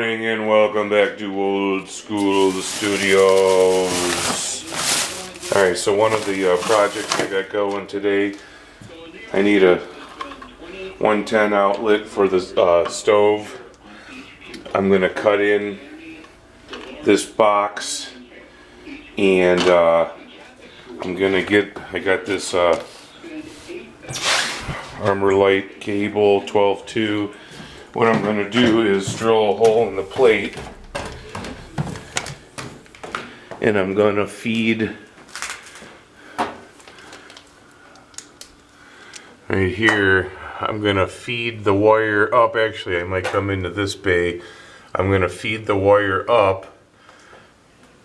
morning and welcome back to Old School Studios. Alright, so one of the projects I got going today, I need a 110 outlet for the stove. I'm going to cut in this box and I'm going to I got this Armor Light cable 12-2. What I'm going to do is drill a hole in the plate and I'm going to feed right here. I'm going to feed the wire up. Actually, I might come into this bay. I'm going to feed the wire up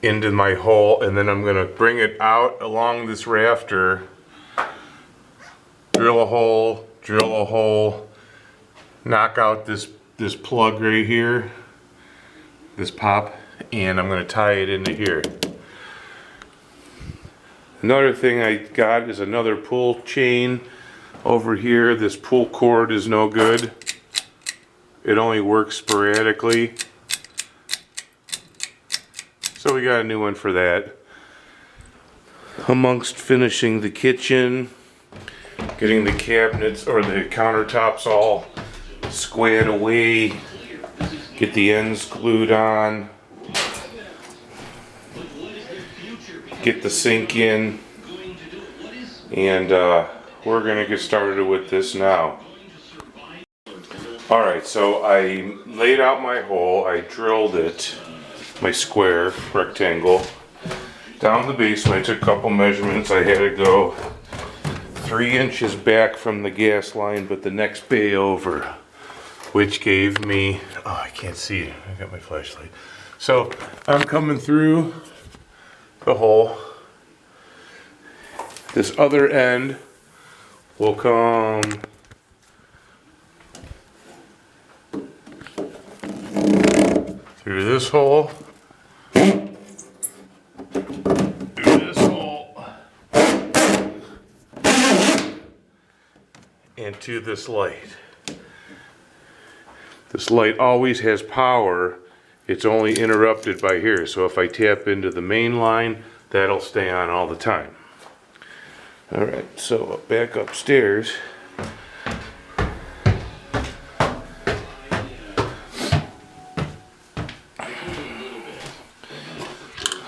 into my hole and then I'm going to bring it out along this rafter, drill a hole, knock out this plug right here, this pop, and I'm going to tie it into here. Another thing I got is another pull chain over here. This pull cord is no good. It only works sporadically. So we got a new one for that. Amongst finishing the kitchen, getting the cabinets or the countertops all squared away, get the ends glued on, get the sink in, and we're gonna get started with this now. Alright, so I laid out my hole, I drilled it, my square rectangle, down the basement. I took a couple measurements. I had to go 3 inches back from the gas line, but the next bay over, which gave me, oh, I can't see it. I got my flashlight. So I'm coming through the hole. This other end will come through this hole, into this light. This light always has power. It's only interrupted by here. So if I tap into the main line, that'll stay on all the time. Alright, so back upstairs.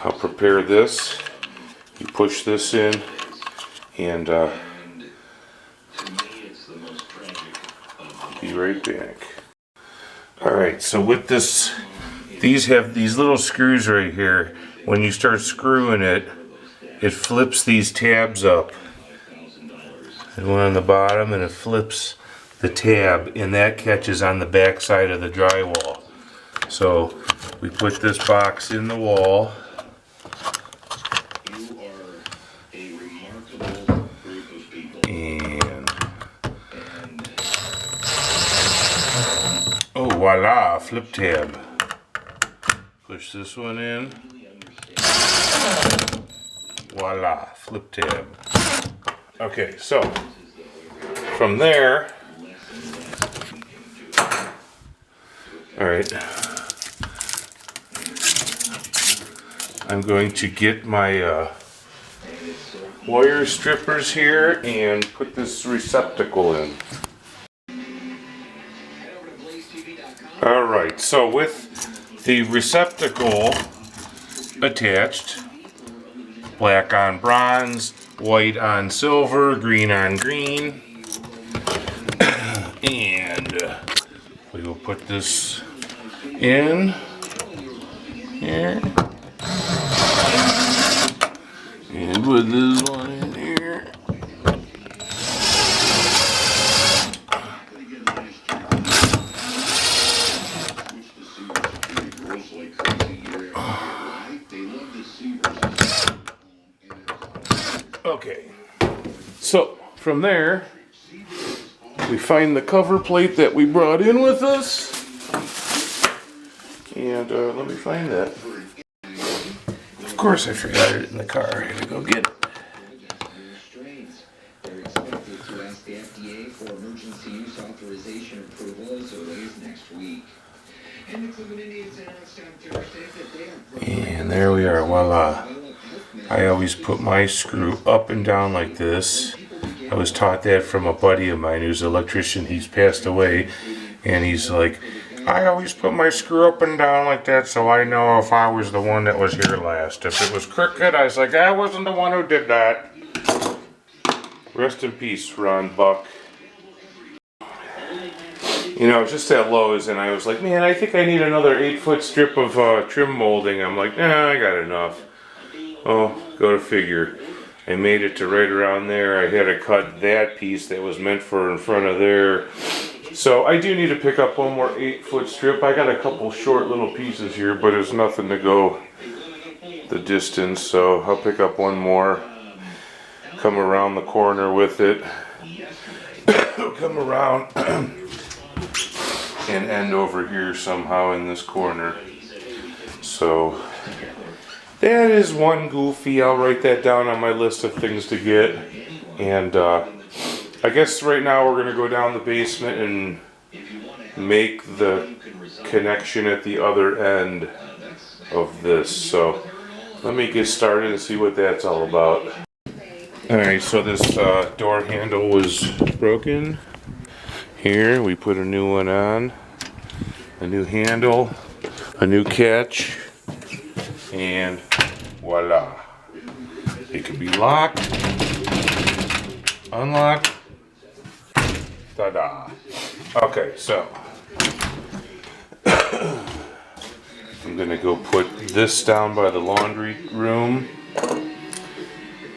I'll prepare this. You push this in and be right back. Alright, so with this, these have these little screws right here. When you start screwing it, it flips these tabs up. There's one on the bottom and it flips the tab and that catches on the back side of the drywall. So we put this box in the wall. Oh, voila, flip tab. Push this one in. Voila, flip tab. Okay, so from there, all right, I'm going to get my wire strippers here and put this receptacle in. Alright, so with the receptacle attached, black on bronze, white on silver, green on green, and we will put this in here, and put this one in here. Okay, so from there we find the cover plate that we brought in with us, and let me find that. Of course I forgot it in the car. I had to go get it. And there we are, voila. I always put my screw up and down like this. I was taught that from a buddy of mine who's an electrician. He's passed away, and he's like, I always put my screw up and down like that so I know if I was the one that was here last. If it was crooked, I was like, I wasn't the one who did that. Rest in peace, Ron Buck. You know, just at Lowe's, and I was like, man, I think I need another 8-foot strip of trim molding. I'm like, nah, I got enough. Oh, go to figure. I made it to right around there. I had to cut that piece that was meant for in front of there. So I do need to pick up one more 8-foot strip. I got a couple short little pieces here, but it's nothing to go the distance. So I'll pick up one more, come around the corner with it, come around and end over here somehow in this corner. So that is one goofy. I'll write that down on my list of things to get. And I guess right now we're going to go down the basement and make the connection at the other end of this. So let me get started and see what that's all about. Alright, so this door handle was broken. Here, we put a new one on. A new handle, a new catch, and voila. It can be locked, unlocked, ta-da. Okay, so I'm gonna go put this down by the laundry room.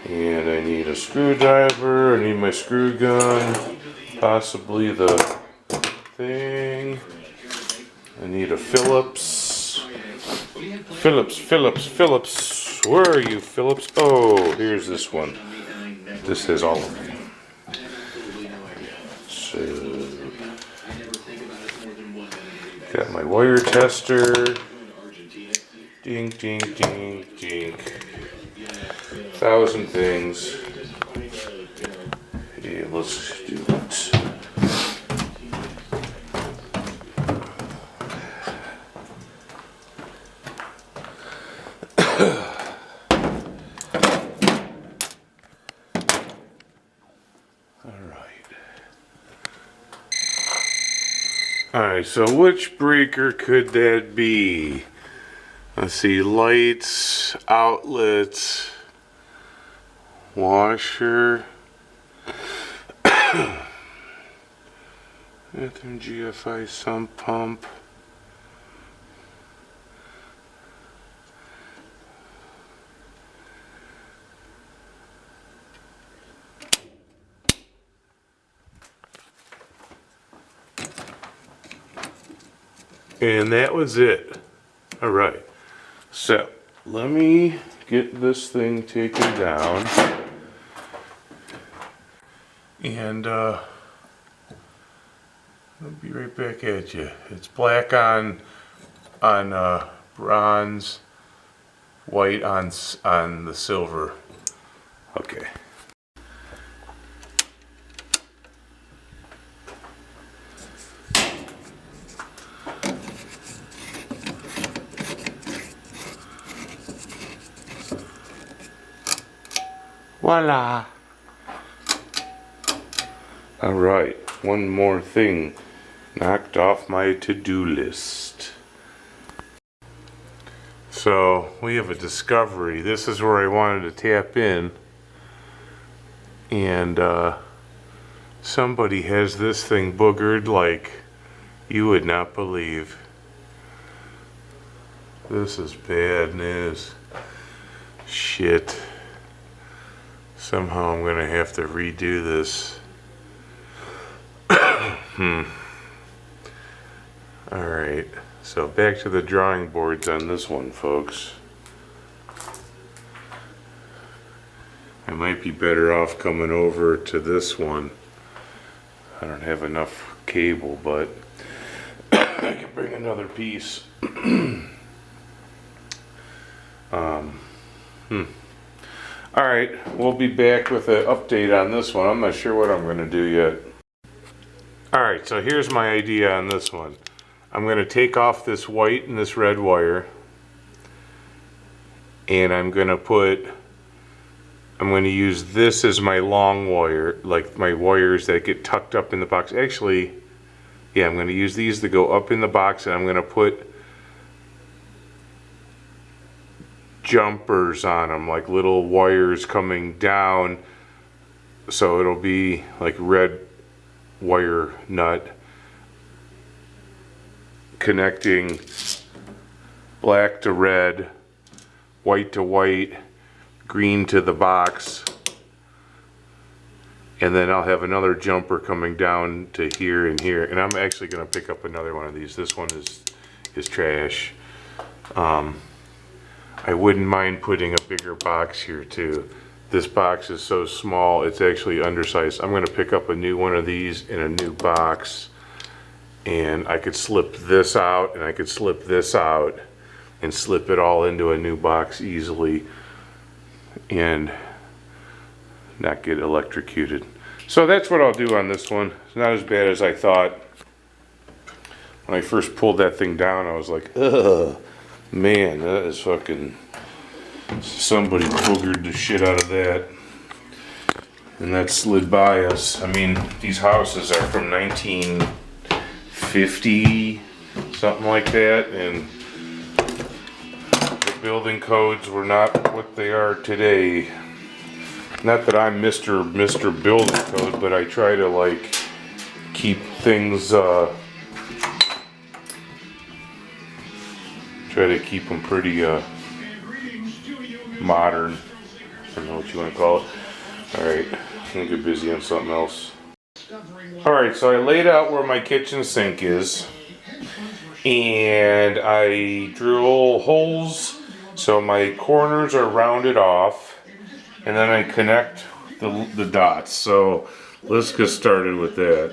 And I need a screwdriver, I need my screw gun, possibly the thing. I need a Phillips. Phillips. Where are you, Phillips? Oh, here's this one. This has all of them. So, got my wire tester. Ding, ding, ding, ding. 1,000 things. Yeah, let's do it. Alright, so which breaker could that be? Let's see, lights, outlets, washer, bathroom GFI sump pump. And that was it. Alright, so let me get this thing taken down. And I'll be right back at you. It's black on bronze, white on the silver. Okay. Voila! Alright, one more thing knocked off my to-do list. So, we have a discovery. This is where I wanted to tap in. And, somebody has this thing boogered like you would not believe. This is bad news. Shit. Somehow I'm gonna have to redo this. Alright, so back to the drawing boards on this one, folks. I might be better off coming over to this one. I don't have enough cable, but I can bring another piece. Alright, we'll be back with an update on this one. I'm not sure what I'm going to do yet. Alright, so here's my idea on this one. I'm going to take off this white and this red wire, and I'm going to use this as my long wire, like my wires that get tucked up in the box. Actually, yeah, I'm going to use these to go up in the box, and I'm going to put jumpers on them, like little wires coming down, so it'll be like red wire nut connecting black to red, white to white, green to the box, and then I'll have another jumper coming down to here and here. And I'm actually going to pick up another one of these. This one is trash. I wouldn't mind putting a bigger box here too. This box is so small, it's actually undersized. I'm going to pick up a new one of these in a new box, and I could slip this out, and I could slip this out, and slip it all into a new box easily, and not get electrocuted. So that's what I'll do on this one. It's not as bad as I thought. When I first pulled that thing down, I was like, ugh, man, that is fucking, somebody boogered the shit out of that. And that slid by us. I mean, these houses are from 1950, something like that, and the building codes were not what they are today. Not that I'm Mr. Building Code, but I try to like keep things, try to keep them pretty modern. I don't know what you want to call it. Alright, I'm gonna get busy on something else. Alright, so I laid out where my kitchen sink is, and I drill holes so my corners are rounded off, and then I connect the dots. So let's get started with that.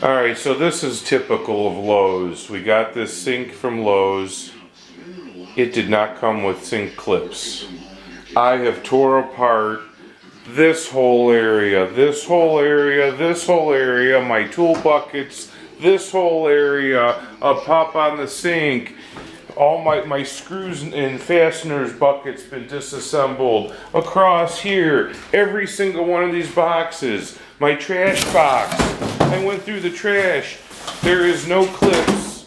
Alright, so this is typical of Lowe's. We got this sink from Lowe's. It did not come with sink clips. I have tore apart this whole area, this whole area, this whole area, my tool buckets, this whole area, a pop on the sink. All my screws and fasteners buckets been disassembled. Across here, every single one of these boxes. My trash box. I went through the trash. There is no clips.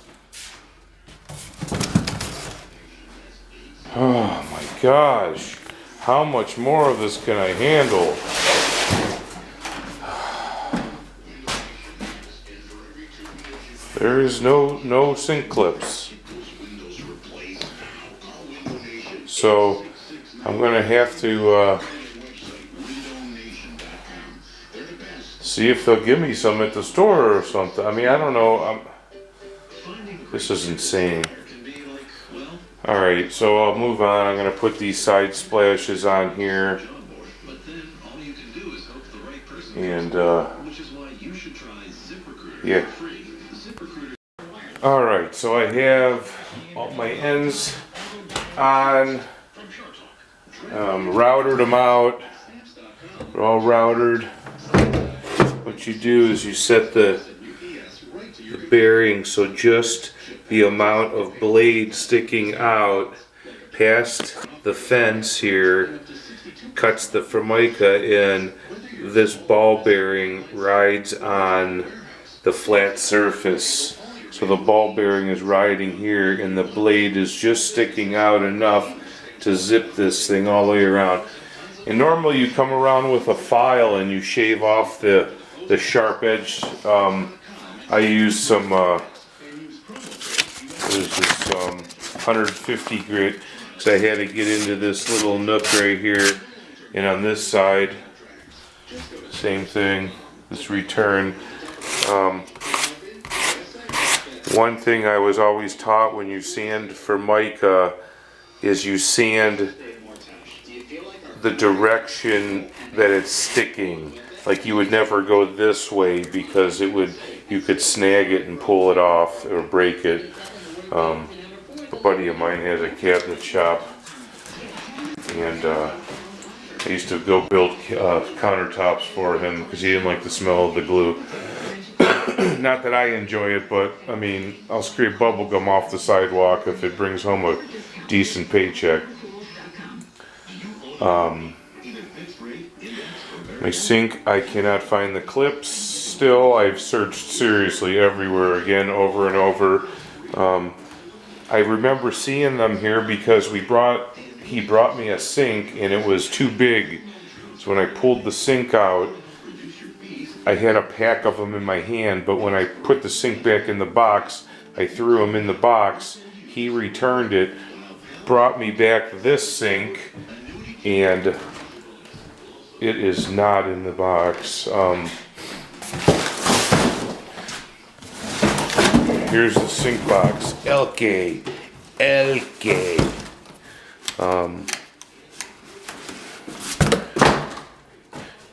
Oh my gosh. How much more of this can I handle? There is no sink clips. So I'm gonna have to see if they'll give me some at the store or something. I mean, I don't know. This is insane. Alright, so I'll move on. I'm gonna put these side splashes on here. And yeah. Alright, so I have all my ends on, routed them out. They're all routed. What you do is you set the bearing so just the amount of blade sticking out past the fence here cuts the formica, and this ball bearing rides on the flat surface. So the ball bearing is riding here and the blade is just sticking out enough to zip this thing all the way around. And normally you come around with a file and you shave off the sharp edge. I use some what is this, 150 grit, because I had to get into this little nook right here. And on this side, same thing, this return. One thing I was always taught when you sand formica is you sand the direction that it's sticking. Like you would never go this way because you could snag it and pull it off or break it. A buddy of mine has a cabinet shop, and I used to go build countertops for him because he didn't like the smell of the glue. Not that I enjoy it, but I mean, I'll scrape bubble gum off the sidewalk if it brings home a decent paycheck. My sink, I cannot find the clips still. I've searched seriously everywhere again, over and over. I remember seeing them here because he brought me a sink and it was too big. So when I pulled the sink out, I had a pack of them in my hand, but when I put the sink back in the box, I threw them in the box. He returned it, brought me back this sink, and it is not in the box. Here's the sink box. LK.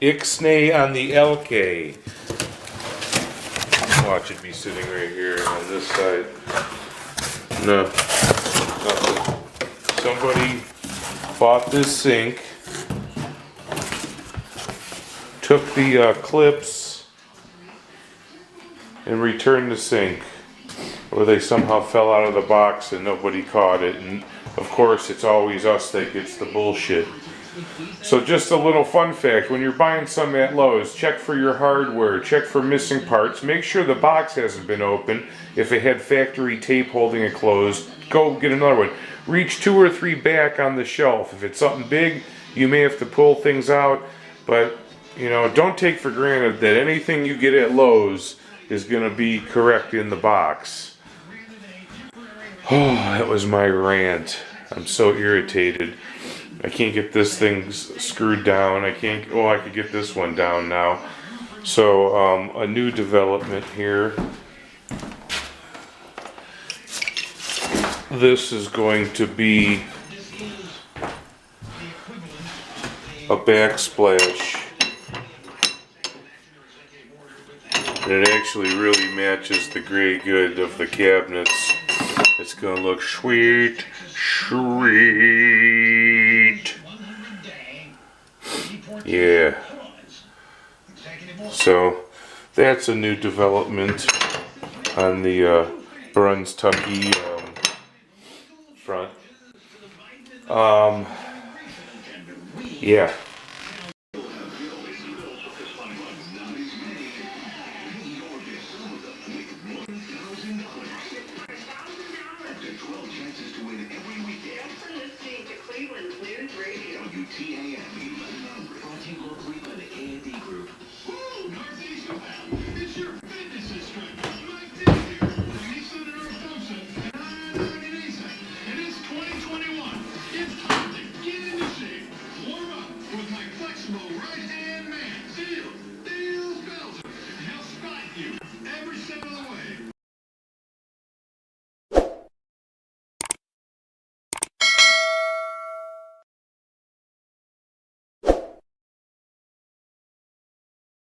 Ixnay on the LK. Watch it be sitting right here on this side. No, nothing. Somebody bought this sink, took the clips, and returned the sink. Or they somehow fell out of the box and nobody caught it. And of course, it's always us that gets the bullshit. So just a little fun fact, when you're buying some at Lowe's, check for your hardware, check for missing parts, make sure the box hasn't been opened. If it had factory tape holding it closed, go get another one. Reach 2 or 3 back on the shelf. If it's something big, you may have to pull things out, but you know, don't take for granted that anything you get at Lowe's is going to be correct in the box. Oh, that was my rant. I'm so irritated. I can't get this thing screwed down. I could get this one down now. So, a new development here. This is going to be a backsplash. And it actually really matches the gray good of the cabinets. It's gonna look sweet, sweet. Yeah. So that's a new development on the Brunswick front. Yeah.